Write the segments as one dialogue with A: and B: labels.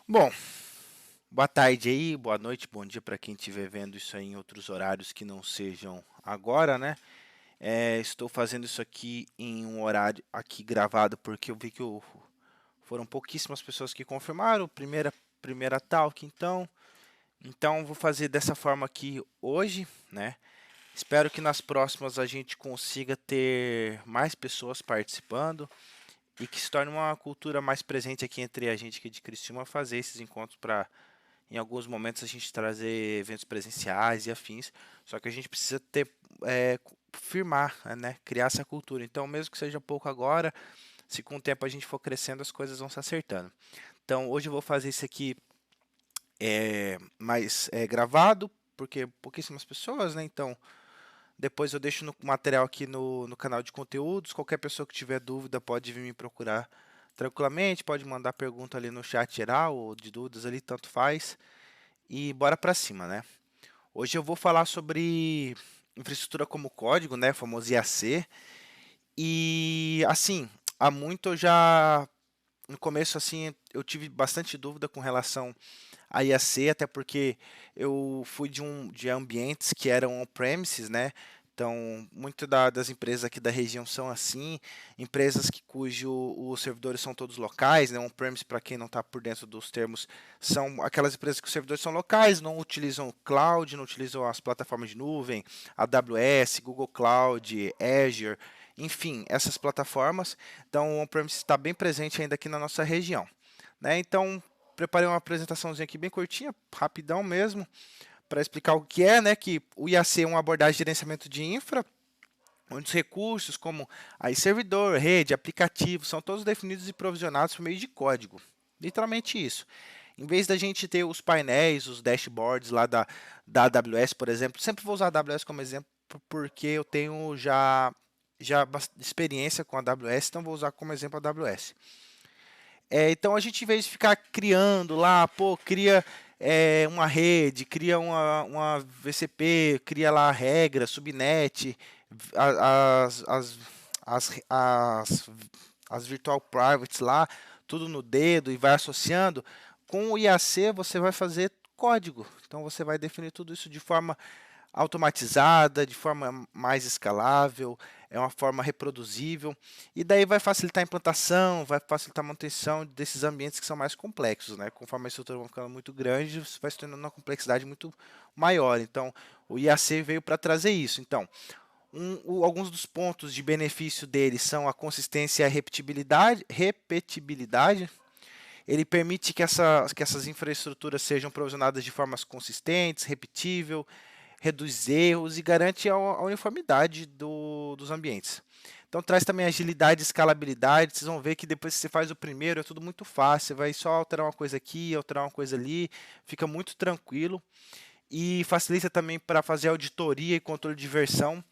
A: Bom, boa tarde aí, boa noite, bom dia para quem estiver vendo isso aí em outros horários que não sejam agora, né? Estou fazendo isso aqui em um horário aqui gravado porque eu vi que foram pouquíssimas pessoas que confirmaram, primeira talk, então vou fazer dessa forma aqui hoje, né? Espero que nas próximas a gente consiga ter mais pessoas participando e que se torne uma cultura mais presente aqui entre a gente aqui de Criciúma fazer esses encontros para em alguns momentos a gente trazer eventos presenciais e afins, só que a gente precisa ter, firmar, né, criar essa cultura. Então, mesmo que seja pouco agora, se com o tempo a gente for crescendo, as coisas vão se acertando. Então, hoje eu vou fazer isso aqui mais gravado, porque pouquíssimas pessoas, né? Então, depois eu deixo no material aqui no canal de conteúdos. Qualquer pessoa que tiver dúvida pode vir me procurar tranquilamente, pode mandar pergunta ali no chat geral ou de dúvidas ali, tanto faz. E bora para cima, né? Hoje eu vou falar sobre infraestrutura como código, né, famoso IAC. E assim, há muito eu já no começo assim, eu tive bastante dúvida com relação a IAC, até porque eu fui de ambientes que eram on-premises, né? Então, das empresas aqui da região são assim, empresas cujo os servidores são todos locais, né? On-premise, para quem não está por dentro dos termos, são aquelas empresas que os servidores são locais, não utilizam cloud, não utilizam as plataformas de nuvem, AWS, Google Cloud, Azure, enfim, essas plataformas. Então, o on-premise está bem presente ainda aqui na nossa região, né? Então, preparei uma apresentaçãozinha aqui bem curtinha, rapidão mesmo, para explicar o que é, né? Que o IAC é uma abordagem de gerenciamento de infra, onde os recursos como aí servidor, rede, aplicativo, são todos definidos e provisionados por meio de código. Literalmente isso. Em vez da gente ter os painéis, os dashboards lá da AWS, por exemplo, sempre vou usar a AWS como exemplo porque eu tenho já experiência com a AWS, então vou usar como exemplo a AWS. Então a gente, em vez de ficar criando lá, pô, cria uma rede, cria uma VCP, cria lá a regra, subnet, as, as, as, as, as virtual privates lá, tudo no dedo e vai associando. Com o IAC você vai fazer código. Então você vai definir tudo isso de forma automatizada, de forma mais escalável, é uma forma reproduzível, e daí vai facilitar a implantação, vai facilitar a manutenção desses ambientes que são mais complexos, né? Conforme a estrutura vai ficando muito grande, vai se tornando uma complexidade muito maior. Então, o IAC veio para trazer isso. Então, alguns dos pontos de benefício dele são a consistência e a repetibilidade. Ele permite que essas infraestruturas sejam provisionadas de formas consistentes, repetível, reduz erros e garante a uniformidade dos ambientes. Então traz também agilidade e escalabilidade. Vocês vão ver que depois que você faz o primeiro é tudo muito fácil. Você vai só alterar uma coisa aqui, alterar uma coisa ali, fica muito tranquilo. E facilita também para fazer auditoria e controle de versão,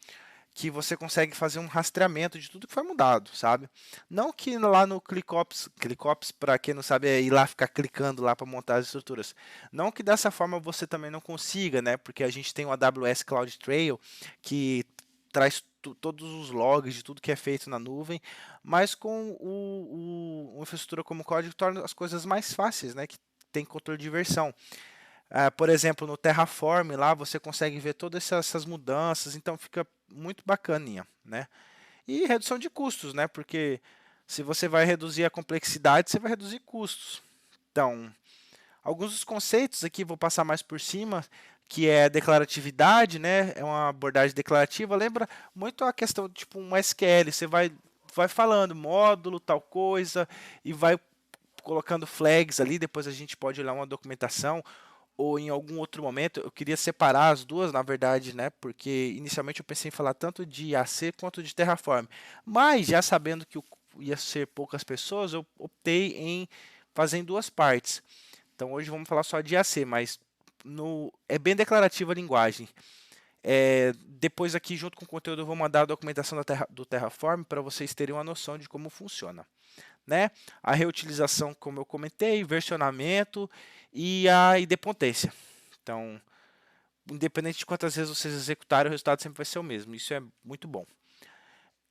A: que você consegue fazer um rastreamento de tudo que foi mudado, sabe? Não que lá no ClickOps para quem não sabe é ir lá ficar clicando lá para montar as estruturas. Não que dessa forma você também não consiga, né? Porque a gente tem o AWS CloudTrail que traz todos os logs de tudo que é feito na nuvem, mas com o infraestrutura como código torna as coisas mais fáceis, né? Que tem controle de versão. Por exemplo, no Terraform lá você consegue ver todas essas mudanças, então fica muito bacaninha, né? E redução de custos, né? Porque se você vai reduzir a complexidade, você vai reduzir custos. Então, alguns dos conceitos aqui vou passar mais por cima, que é declaratividade, né? É uma abordagem declarativa, lembra muito a questão de tipo um SQL, você vai falando módulo, tal coisa, e vai colocando flags ali, depois a gente pode olhar uma documentação, ou em algum outro momento, eu queria separar as duas, na verdade, né? Porque inicialmente eu pensei em falar tanto de IAC quanto de Terraform. Mas já sabendo que ia ser poucas pessoas, eu optei em fazer em duas partes. Então hoje vamos falar só de IAC, mas é bem declarativa a linguagem. Depois aqui, junto com o conteúdo, eu vou mandar a documentação do Terraform para vocês terem uma noção de como funciona, né? A reutilização, como eu comentei, versionamento e a idempotência. Então, independente de quantas vezes vocês executarem, o resultado sempre vai ser o mesmo. Isso é muito bom.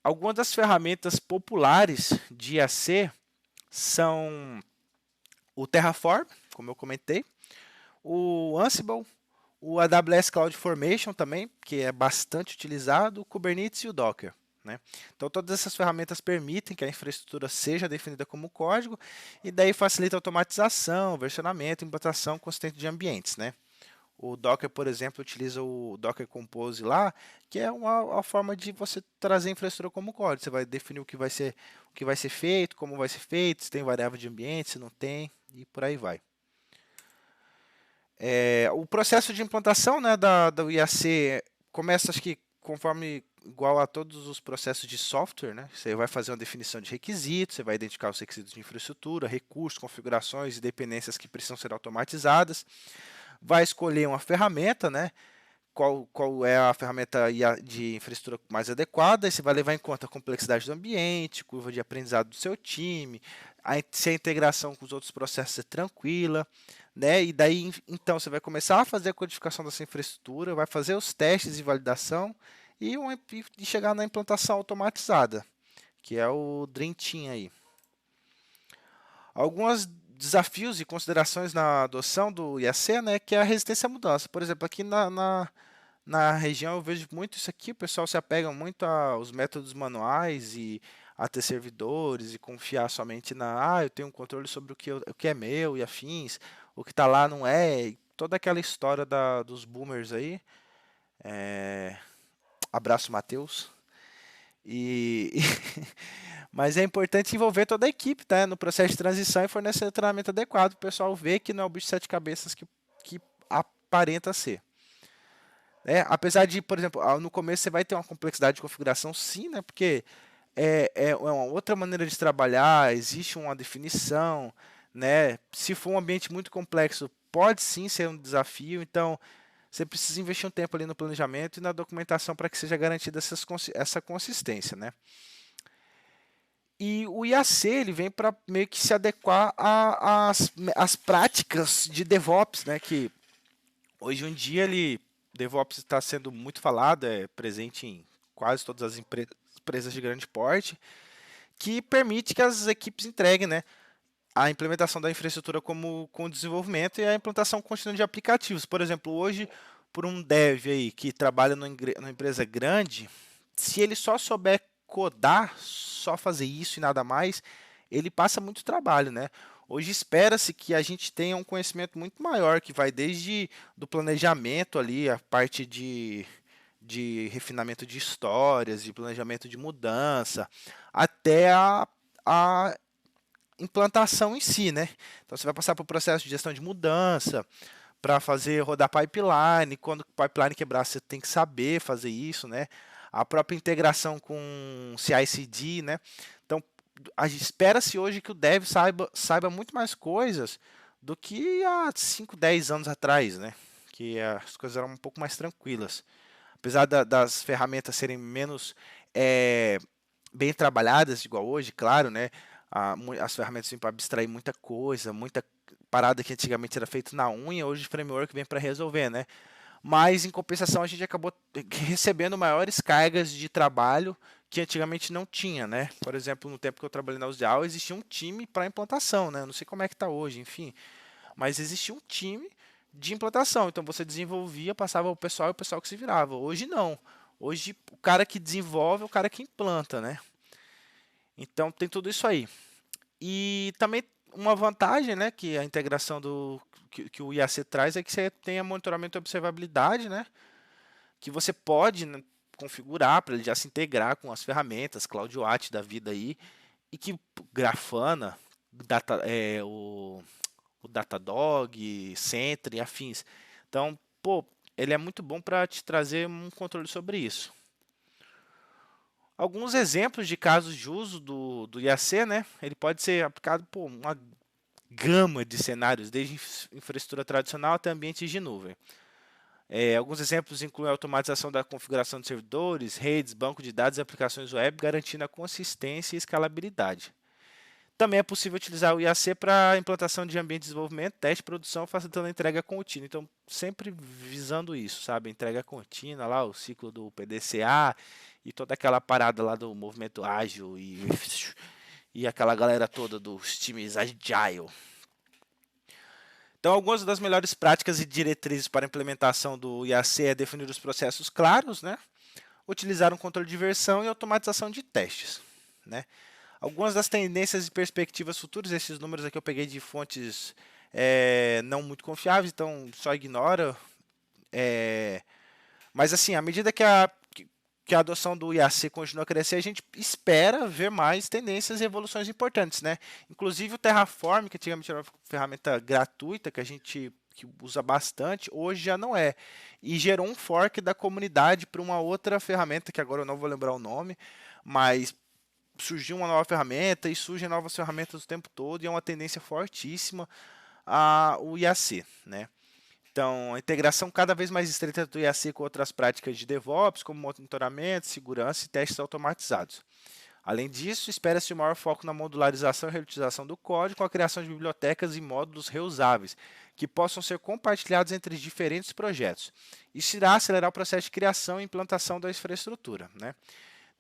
A: Algumas das ferramentas populares de IAC são o Terraform, como eu comentei, o Ansible, o AWS CloudFormation também, que é bastante utilizado, o Kubernetes e o Docker. Né? Então, todas essas ferramentas permitem que a infraestrutura seja definida como código e daí facilita a automatização, versionamento, implantação consistente de ambientes. Né? O Docker, por exemplo, utiliza o Docker Compose lá, que é uma forma de você trazer a infraestrutura como código. Você vai definir o que vai ser feito, como vai ser feito, se tem variável de ambiente, se não tem, e por aí vai. O processo de implantação, né, da IAC começa, acho que conforme igual a todos os processos de software, né? Você vai fazer uma definição de requisitos, você vai identificar os requisitos de infraestrutura, recursos, configurações e dependências que precisam ser automatizadas. Vai escolher uma ferramenta, né? Qual é a ferramenta de infraestrutura mais adequada, e você vai levar em conta a complexidade do ambiente, curva de aprendizado do seu time, se a integração com os outros processos é tranquila, né? E daí então você vai começar a fazer a codificação dessa infraestrutura, vai fazer os testes de validação e chegar na implantação automatizada, que é o Dream Team aí. Alguns desafios e considerações na adoção do IAC, né, que é a resistência à mudança. Por exemplo, aqui na região eu vejo muito isso aqui, o pessoal se apega muito aos métodos manuais e a ter servidores e confiar somente eu tenho um controle sobre o que é meu e afins, o que está lá não é, e toda aquela história dos boomers aí. Abraço, Matheus. E, mas é importante envolver toda a equipe, tá, no processo de transição e fornecer o treinamento adequado para o pessoal ver que não é o bicho de sete cabeças que aparenta ser. Apesar de, por exemplo, no começo você vai ter uma complexidade de configuração, sim, né? Porque é uma outra maneira de trabalhar, existe uma definição, né? Se for um ambiente muito complexo, pode sim ser um desafio, então você precisa investir um tempo ali no planejamento e na documentação para que seja garantida essa consistência, né? E o IAC ele vem para meio que se adequar às práticas de DevOps, né? Que hoje em dia DevOps está sendo muito falado, é presente em quase todas as empresas de grande porte, que permite que as equipes entreguem, né, a implementação da infraestrutura com o desenvolvimento e a implantação contínua de aplicativos. Por exemplo, hoje, por um dev aí que trabalha numa empresa grande, se ele só souber codar, só fazer isso e nada mais, ele passa muito trabalho, né? Hoje espera-se que a gente tenha um conhecimento muito maior, que vai desde do planejamento ali, a parte de refinamento de histórias, de planejamento de mudança, até a implantação em si, né? Então você vai passar por processo de gestão de mudança, para fazer rodar pipeline, quando o pipeline quebrar você tem que saber fazer isso, né? A própria integração com CI/CD, né? Então espera-se hoje que o dev saiba muito mais coisas do que há 5, 10 anos atrás, né? Que as coisas eram um pouco mais tranquilas. Apesar das ferramentas serem menos bem trabalhadas, igual hoje, claro, né? As ferramentas vêm para abstrair muita coisa, muita parada que antigamente era feita na unha, hoje o framework vem para resolver, né? Mas em compensação a gente acabou recebendo maiores cargas de trabalho que antigamente não tinha, né? Por exemplo, no tempo que eu trabalhei na Usial, existia um time para implantação, né? Eu não sei como é que está hoje, enfim, mas existia um time de implantação. Então você desenvolvia, passava o pessoal e o pessoal que se virava. Hoje não. Hoje o cara que desenvolve é o cara que implanta, né? Então tem tudo isso aí. E também uma vantagem, né, que a integração que o IAC traz é que você tem a monitoramento e observabilidade, né, que você pode, né, configurar para ele já se integrar com as ferramentas, CloudWatch da vida aí, e que Grafana, o Datadog, Sentry e afins. Então, pô, ele é muito bom para te trazer um controle sobre isso. Alguns exemplos de casos de uso do IAC, né? Ele pode ser aplicado por uma gama de cenários, desde infraestrutura tradicional até ambientes de nuvem. Alguns exemplos incluem a automatização da configuração de servidores, redes, banco de dados e aplicações web, garantindo a consistência e escalabilidade. Também é possível utilizar o IAC para implantação de ambiente de desenvolvimento, teste e produção, facilitando a entrega contínua. Então, sempre visando isso, sabe? Entrega contínua, lá o ciclo do PDCA e toda aquela parada lá do movimento ágil e aquela galera toda dos times agile. Então, algumas das melhores práticas e diretrizes para a implementação do IAC é definir os processos claros, né? Utilizar um controle de versão e automatização de testes, né? Algumas das tendências e perspectivas futuras, esses números aqui eu peguei de fontes não muito confiáveis, então só ignora. É, mas assim, à medida que a adoção do IAC continua a crescer, a gente espera ver mais tendências e evoluções importantes, né? Inclusive o Terraform, que antigamente era uma ferramenta gratuita que a gente que usa bastante, hoje já não é. E gerou um fork da comunidade para uma outra ferramenta, que agora eu não vou lembrar o nome, mas surgiu uma nova ferramenta e surgem novas ferramentas o tempo todo e é uma tendência fortíssima o IAC, né? Então, a integração cada vez mais estreita do IAC com outras práticas de DevOps, como monitoramento, segurança e testes automatizados. Além disso, espera-se um maior foco na modularização e reutilização do código, com a criação de bibliotecas e módulos reusáveis, que possam ser compartilhados entre diferentes projetos. Isso irá acelerar o processo de criação e implantação da infraestrutura, né?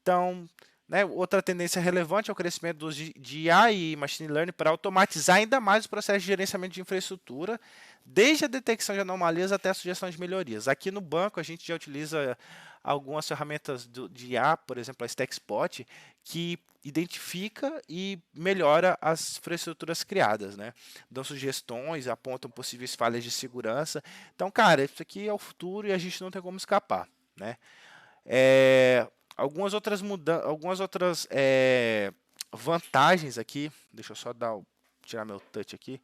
A: Então, né, outra tendência relevante é o crescimento de IA e Machine Learning para automatizar ainda mais o processo de gerenciamento de infraestrutura, desde a detecção de anomalias até a sugestão de melhorias. Aqui no banco, a gente já utiliza algumas ferramentas de IA, por exemplo, a StackSpot, que identifica e melhora as infraestruturas criadas, né? Dão sugestões, apontam possíveis falhas de segurança. Então, cara, isso aqui é o futuro e a gente não tem como escapar, né? Algumas outras vantagens aqui, deixa eu só tirar meu touch aqui,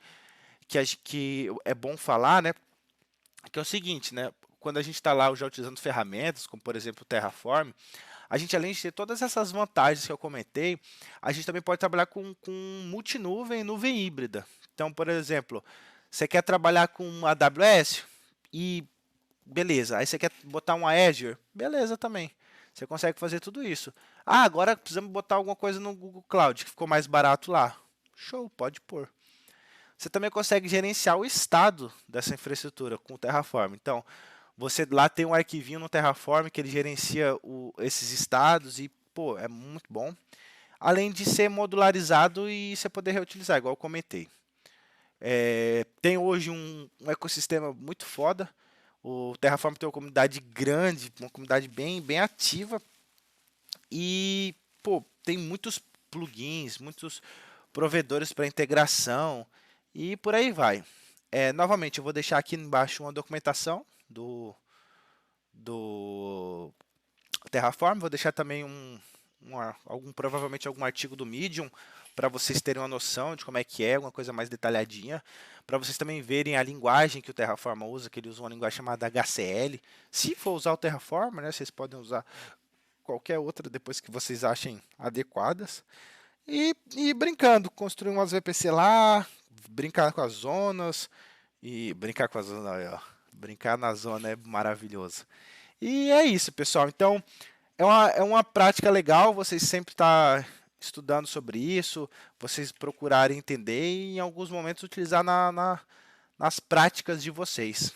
A: que é bom falar, né? Que é o seguinte, né? Quando a gente está lá já utilizando ferramentas, como por exemplo o Terraform, a gente além de ter todas essas vantagens que eu comentei, a gente também pode trabalhar com multinuvem e nuvem híbrida. Então, por exemplo, você quer trabalhar com AWS e beleza, aí você quer botar uma Azure, beleza também. Você consegue fazer tudo isso. Ah, agora precisamos botar alguma coisa no Google Cloud, que ficou mais barato lá. Show, pode pôr. Você também consegue gerenciar o estado dessa infraestrutura com o Terraform. Então, você lá tem um arquivinho no Terraform que ele gerencia esses estados e, pô, é muito bom. Além de ser modularizado e você poder reutilizar, igual eu comentei. Tem hoje um ecossistema muito foda. O Terraform tem uma comunidade grande, uma comunidade bem ativa. E, pô, tem muitos plugins, muitos provedores para integração e por aí vai. Novamente, eu vou deixar aqui embaixo uma documentação do Terraform, vou deixar também provavelmente algum artigo do Medium para vocês terem uma noção de como é que é, uma coisa mais detalhadinha, para vocês também verem a linguagem que o Terraform usa, que ele usa uma linguagem chamada HCL. Se for usar o Terraform, né, vocês podem usar qualquer outra depois que vocês achem adequadas. E brincando, construir umas VPC lá, brincar com as zonas, e brincar com as zonas, ó, brincar na zona é maravilhoso. E é isso, pessoal. Então, é uma prática legal, vocês sempre estão estudando sobre isso, vocês procurarem entender e em alguns momentos utilizar nas práticas de vocês.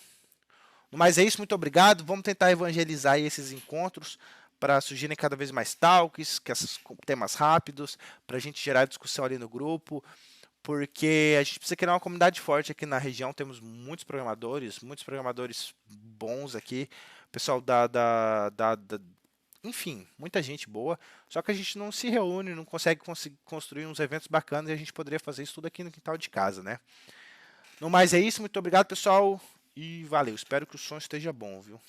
A: Mas é isso, muito obrigado. Vamos tentar evangelizar aí esses encontros para surgirem cada vez mais talks, temas rápidos, para a gente gerar discussão ali no grupo, porque a gente precisa criar uma comunidade forte aqui na região. Temos muitos programadores bons aqui, pessoal enfim, muita gente boa, só que a gente não se reúne, não consegue construir uns eventos bacanas e a gente poderia fazer isso tudo aqui no quintal de casa, né? No mais é isso, muito obrigado, pessoal, e valeu. Espero que o som esteja bom, viu?